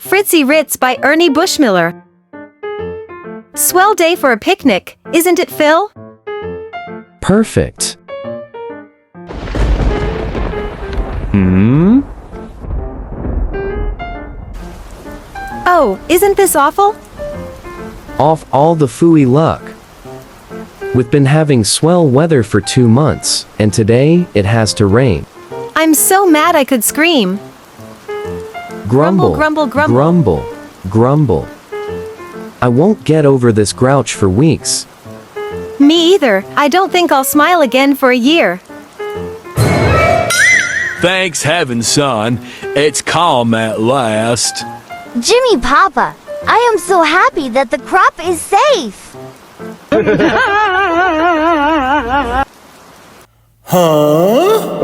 Fritzi Ritz by Ernie Bushmiller. Swell day for a picnic, isn't it, Phil? Perfect. Oh, isn't this awful? Off all the phooey luck. We've been having swell weather for 2 months, and today it has to rain. I'm so mad I could scream. Grumble, Grumble, grumble, grumble, grumble. I won't get over this grouch for weeks. Me either. I don't think I'll smile again for a year. Thanks heaven, son. It's calm at last. Jimmy Papa, I am so happy that the crop is safe. Huh?